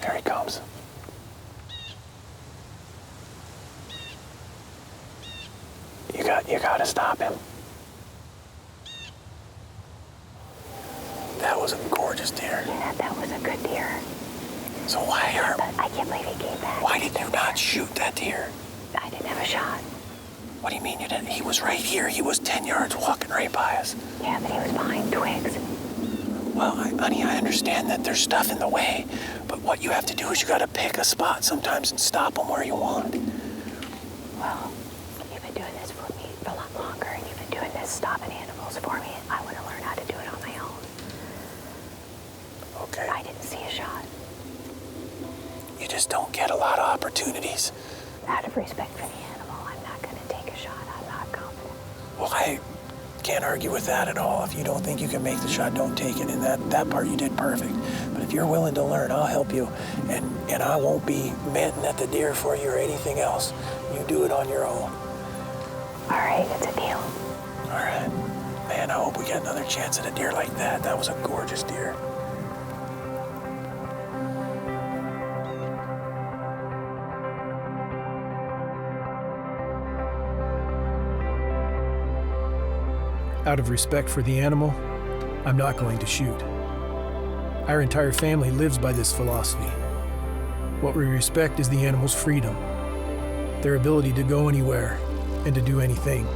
There he comes. You gotta stop him. That was a gorgeous deer. Yeah, that was a good deer. So But I can't believe he came back. why did you not shoot that deer? I didn't have a shot. What do you mean you didn't? He was right here. He was 10 yards walking right by us. Yeah, but he was behind twigs. Well, honey, I understand that there's stuff in the way, but what you have to do is you gotta pick a spot sometimes and stop them where you want. Well, you've been doing this for me for a lot longer, and you've been doing this stopping animals for me. I want to learn how to do it on my own. Okay. I didn't see a shot. You just don't get a lot of opportunities. Out of respect for the animal, I'm not going to take a shot. I'm not confident. Well, I can't argue with that at all. If you don't think you can make the shot, don't take it. And that part you did perfect. But if you're willing to learn, I'll help you. And I won't be manting at the deer for you or anything else. You do it on your own. All right, it's a deal. All right. Man, I hope we get another chance at a deer like that. That was a gorgeous deer. Out of respect for the animal, I'm not going to shoot. Our entire family lives by this philosophy. What we respect is the animal's freedom, their ability to go anywhere and to do anything.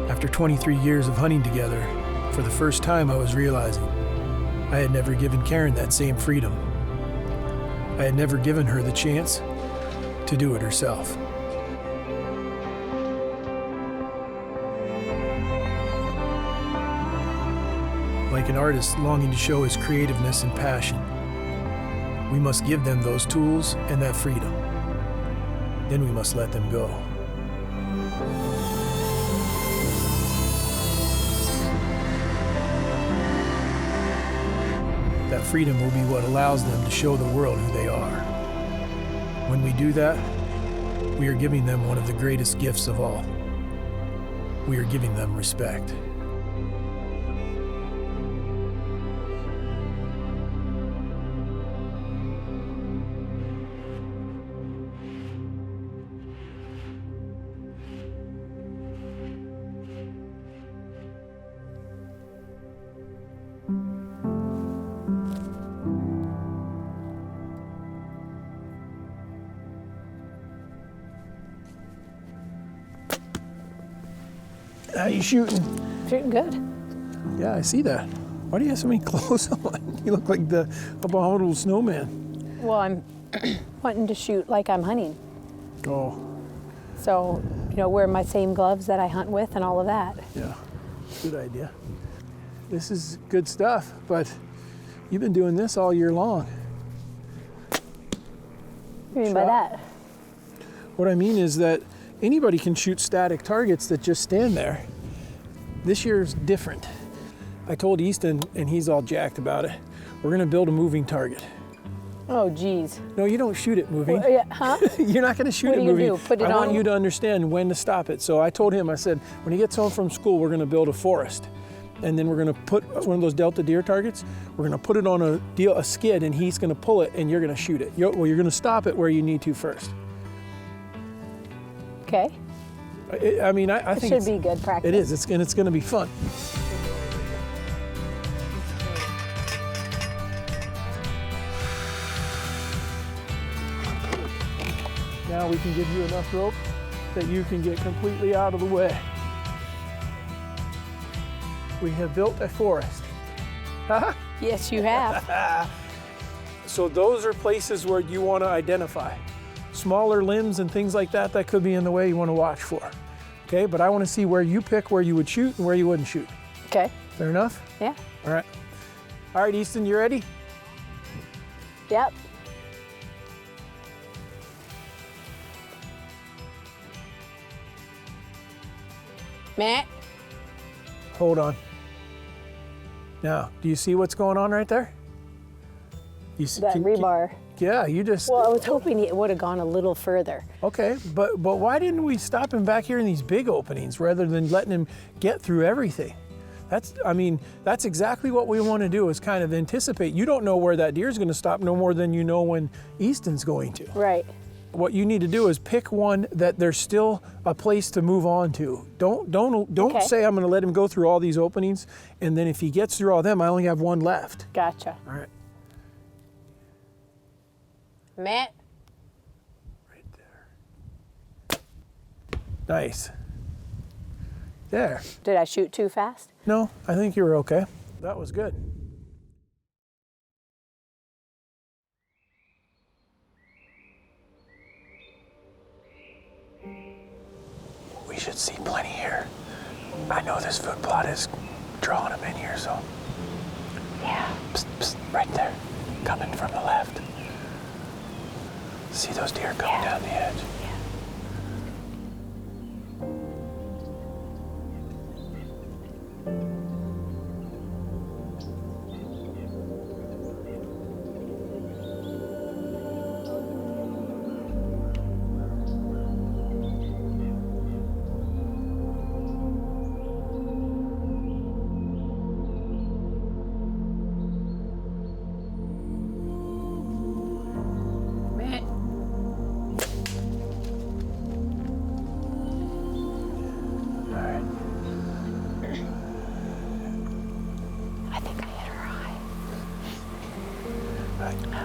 After 23 years of hunting together, for the first time I was realizing I had never given Karin that same freedom. I had never given her the chance to do it herself. Like an artist longing to show his creativeness and passion, we must give them those tools and that freedom. Then we must let them go. That freedom will be what allows them to show the world who they are. When we do that, we are giving them one of the greatest gifts of all. We are giving them respect. How you shooting? Shooting good. Yeah, I see that. Why do you have so many clothes on? You look like the abominable snowman. Well, I'm wanting to shoot like I'm hunting. Oh, So, wear my same gloves that I hunt with and all of that. yeah, good idea. This is good stuff, but you've been doing this all year long. What do you mean by Shot. that? What I mean is that anybody can shoot static targets that just stand there. This year's different. I told Easton, and he's all jacked about it, we're gonna build a moving target. Oh, geez. No, you don't shoot it moving. Well, yeah, huh? You're not gonna shoot What it are you gonna moving. do, put it I want on- you to understand when to stop it. So I told him, I said, when he gets home from school, we're gonna build a forest. And then we're gonna put one of those Delta deer targets, we're gonna put it on a skid, and he's gonna pull it, and you're gonna shoot it. You're gonna stop it where you need to first. Okay. I think It should be good practice. It is, it's gonna be fun. Now we can give you enough rope that you can get completely out of the way. We have built a forest. Yes, you have. So those are places where you want to identify. Smaller limbs and things like that that could be in the way you want to watch for. Okay, but I want to see where you pick where you would shoot and where you wouldn't shoot. Okay. Fair enough? Yeah. All right. All right, Easton, you ready? Yep. Matt? Hold on. Now, do you see what's going on right there? You see, That rebar. Yeah, you just. Well, I was hoping it would have gone a little further. Okay, but why didn't we stop him back here in these big openings rather than letting him get through everything? That's exactly what we want to do, is kind of anticipate. You don't know where that deer is going to stop no more than you know when Easton's going to. Right. What you need to do is pick one that there's still a place to move on to. Don't Okay. say I'm going to let him go through all these openings, and then if he gets through all them, I only have one left. Gotcha. All right. Matt? Right there. Nice. There. Did I shoot too fast? No, I think you were okay. That was good. We should see plenty here. I know this food plot is drawing them in here, so. Yeah. Psst, psst, right there, coming from the left. See those deer coming down the edge?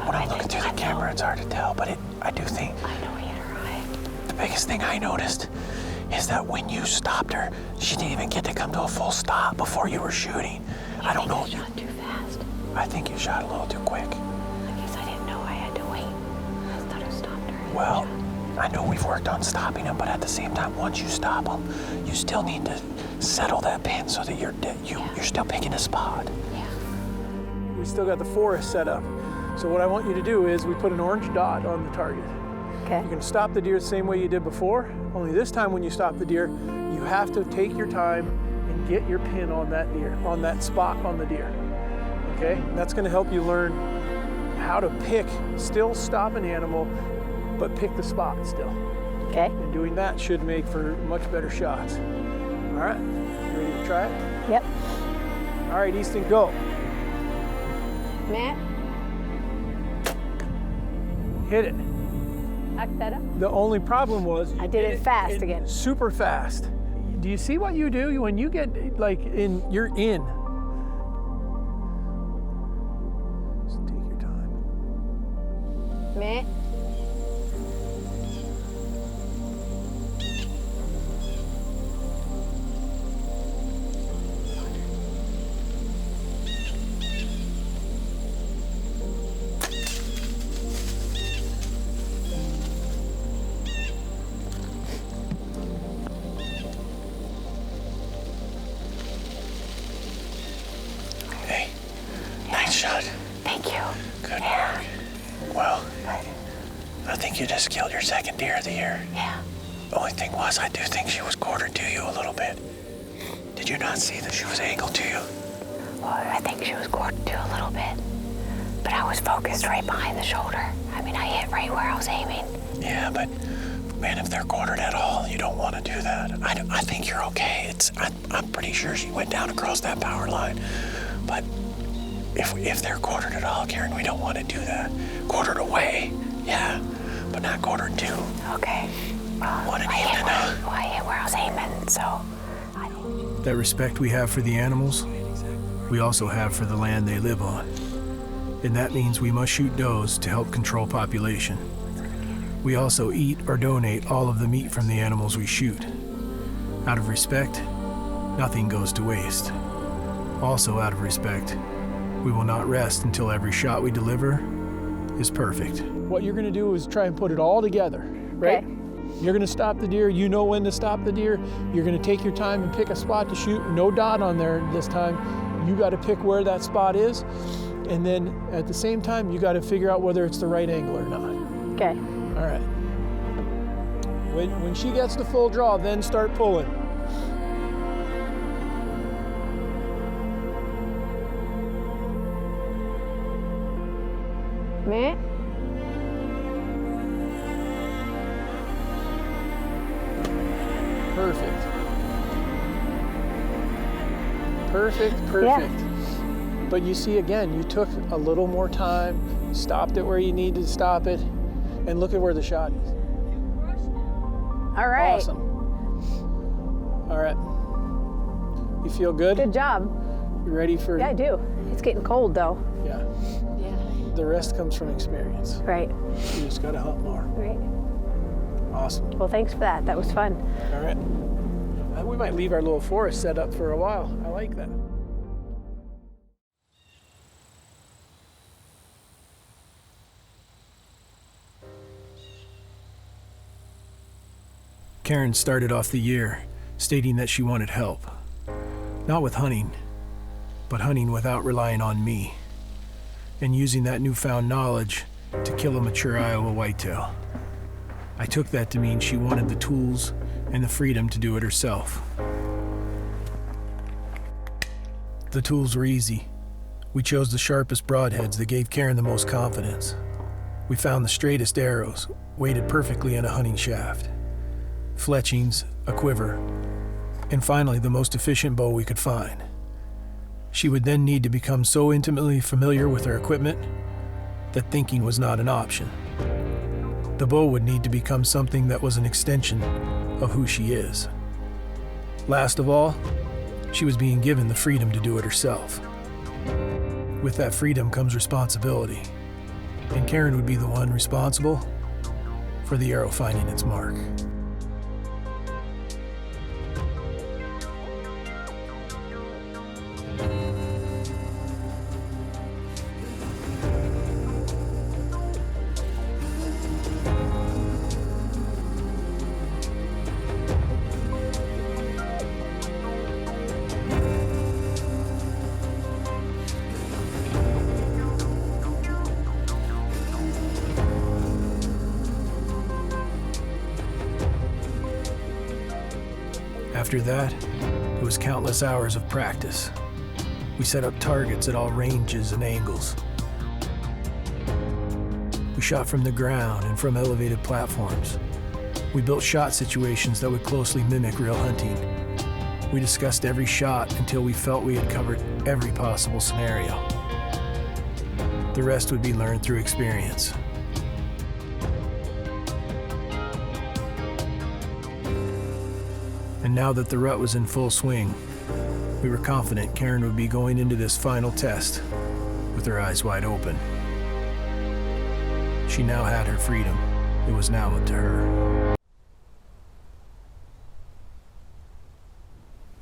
When I'm looking through the camera, it's hard to tell, but I do think I know he hit her eye. the biggest thing I noticed is that when you stopped her, she didn't even get to come to a full stop before you were shooting. I don't know. You shot too fast. I think you shot a little too quick. I guess I didn't know I had to wait. I thought I stopped her. Well, I know we've worked on stopping them, but at the same time, once you stop them, you still need to settle that pin so that you're still picking a spot. Yeah. We still got the forest set up. So what I want you to do is we put an orange dot on the target. Okay. You can stop the deer the same way you did before, only this time when you stop the deer, you have to take your time and get your pin on that deer, on that spot on the deer. Okay? And that's gonna help you learn how to still stop an animal, but pick the spot still. Okay. And doing that should make for much better shots. All right, you ready to try it? Yep. All right, Easton, go. Matt, Hit it. knock that up. The only problem was I did it fast again. Super fast. Do you see what you do when you get you're in? Just take your time. Matt. Hey, nice shot. Thank you. Good work. Well, I think you just killed your second deer of the year. Yeah. The only thing was, I do think she was quartered to you a little bit. Did you not see that she was angled to you? Well, I think she was quartered to a little bit. But I was focused right behind the shoulder. I mean, I hit right where I was aiming. Yeah, but man, if they're quartered at all, you don't want to do that. I think you're okay. I'm pretty sure she went down across that power line. But if they're quartered at all, Karin, we don't want to do that. Quartered away, yeah, but not quartered to. Okay. Well, What an I hit evening. where I hit where I was aiming, so That respect we have for the animals, we also have for the land they live on. And that means we must shoot does to help control population. We also eat or donate all of the meat from the animals we shoot. Out of respect, nothing goes to waste. Also out of respect, we will not rest until every shot we deliver is perfect. What you're gonna do is try and put it all together, right? Okay. You're gonna stop the deer, you know when to stop the deer. You're gonna take your time and pick a spot to shoot. No dot on there this time. You gotta pick where that spot is. And then at the same time, you gotta figure out whether it's the right angle or not. Okay. All right. When she gets to full draw, then start pulling. Matt. Perfect. Yeah. But you see, again, you took a little more time, stopped it where you needed to stop it, and look at where the shot is. All right. Awesome. All right. You feel good? Good job. You ready for? Yeah, I do. It's getting cold though. Yeah. The rest comes from experience. Right. You just gotta hunt more. Right. Awesome. Well, thanks for that. That was fun. All right. We might leave our little forest set up for a while. I like that. Karin started off the year stating that she wanted help. Not with hunting, but hunting without relying on me, and using that newfound knowledge to kill a mature Iowa whitetail. I took that to mean she wanted the tools and the freedom to do it herself. The tools were easy. We chose the sharpest broadheads that gave Karin the most confidence. We found the straightest arrows, weighted perfectly in a hunting shaft, fletchings, a quiver, and finally the most efficient bow we could find. She would then need to become so intimately familiar with her equipment that thinking was not an option. The bow would need to become something that was an extension of who she is. Last of all, she was being given the freedom to do it herself. With that freedom comes responsibility, and Karin would be the one responsible for the arrow finding its mark. After that, it was countless hours of practice. We set up targets at all ranges and angles. We shot from the ground and from elevated platforms. We built shot situations that would closely mimic real hunting. We discussed every shot until we felt we had covered every possible scenario. The rest would be learned through experience. And now that the rut was in full swing, we were confident Karin would be going into this final test with her eyes wide open. She now had her freedom. It was now up to her.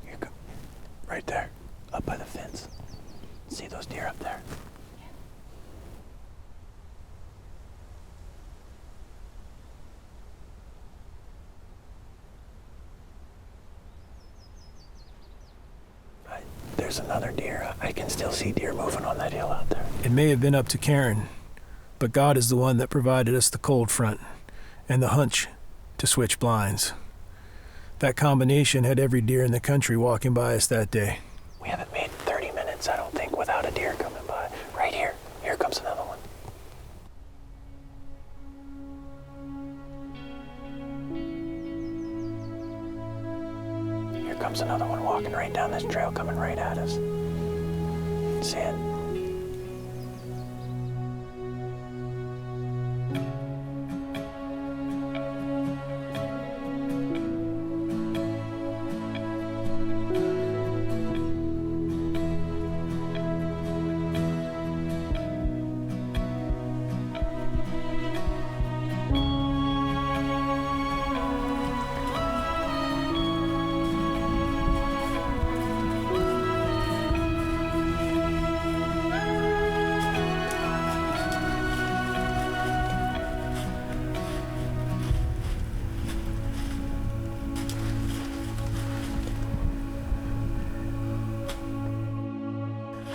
Here, go. Right there, up by the fence. See those deer up there? There's another deer. I can still see deer moving on that hill out there. It may have been up to Karin, but God is the one that provided us the cold front and the hunch to switch blinds. That combination had every deer in the country walking by us that day. We haven't made 30 minutes, I don't think, without a deer coming by. Right here. Here comes another one. Here comes another one walking right down this trail, coming right at us. See it?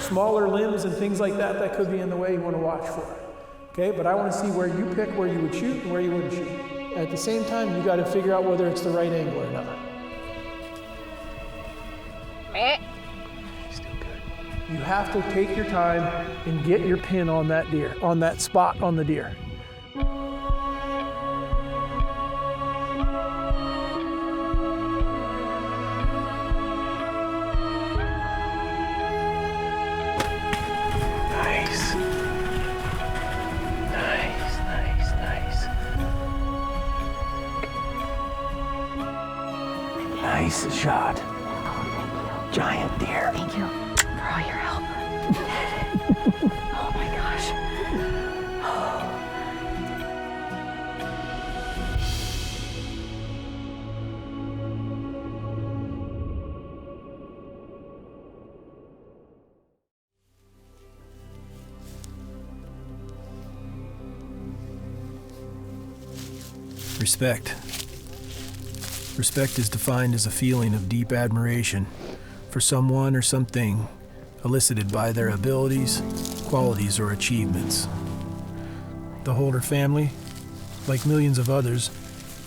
Smaller limbs and things like that could be in the way you want to watch for. Okay, but I want to see where you pick where you would shoot and where you wouldn't shoot. At the same time, you got to figure out whether it's the right angle or not. Still good. You have to take your time and get your pin on that deer, on that spot on the deer. Nice shot. Giant deer. Thank you for all your help. Oh my gosh. Respect. Respect is defined as a feeling of deep admiration for someone or something elicited by their abilities, qualities, or achievements. The Holder family, like millions of others,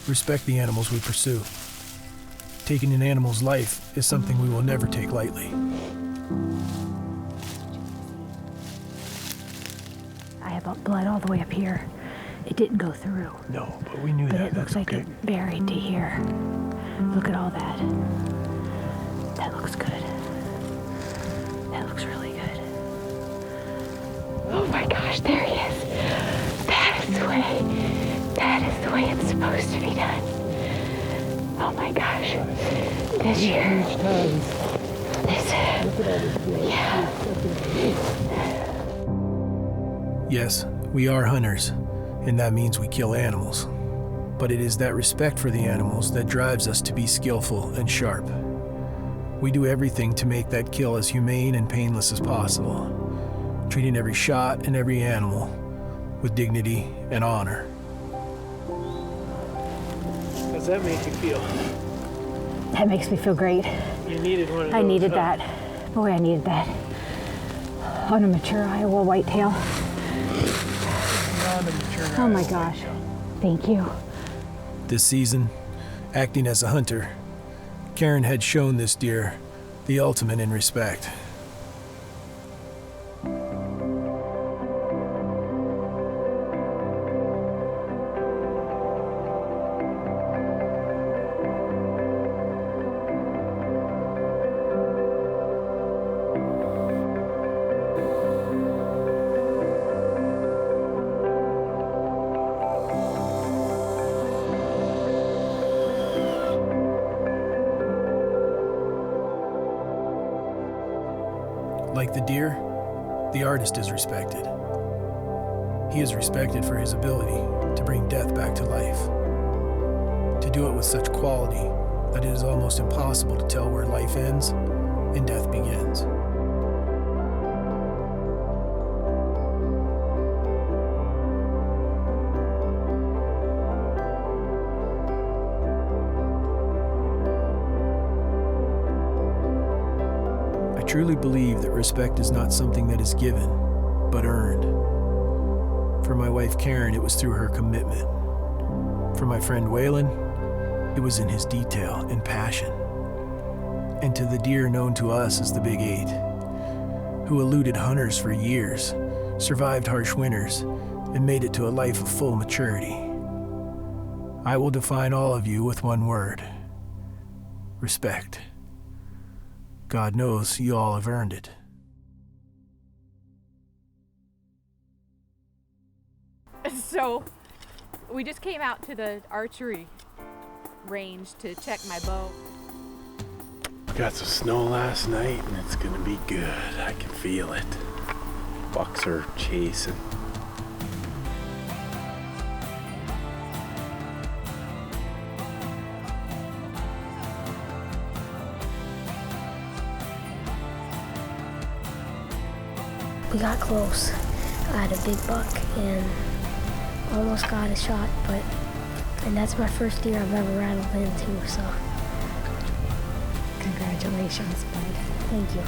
respect the animals we pursue. Taking an animal's life is something we will never take lightly. I have blood all the way up here. It didn't go through, No, but we knew but that. it looks That's like okay. it buried to here. Look at all that. That looks good. That looks really good. Oh my gosh, there he is. That is the way it's supposed to be done. Oh my gosh. This year. Yeah. Yes, we are hunters, and that means we kill animals. But it is that respect for the animals that drives us to be skillful and sharp. We do everything to make that kill as humane and painless as possible, treating every shot and every animal with dignity and honor. How's that make you feel? That makes me feel great. You needed one of those. I needed huh? that. Boy, I needed that. On a mature Iowa whitetail. Oh my gosh. Thank you. This season, acting as a hunter, Karin had shown this deer the ultimate in respect. Like the deer, the artist is respected. He is respected for his ability to bring death back to life, to do it with such quality that it is almost impossible to tell where life ends and death begins. I truly believe that respect is not something that is given, but earned. For my wife Karin, it was through her commitment. For my friend Waylon, it was in his detail and passion. And to the deer known to us as the Big Eight, who eluded hunters for years, survived harsh winters, and made it to a life of full maturity, I will define all of you with one word: respect. God knows you all have earned it. So, we just came out to the archery range to check my bow. Got some snow last night and it's gonna be good. I can feel it. Bucks are chasing. We got close. I had a big buck and almost got a shot, and that's my first deer I've ever rattled into, so congratulations, bud. Thank you.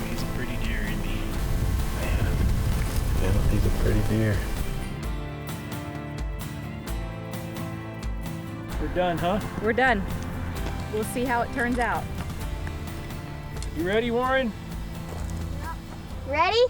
He's a pretty deer, isn't he? Man, he's a pretty deer. We're done, huh? We're done. We'll see how it turns out. You ready, Warren? Ready?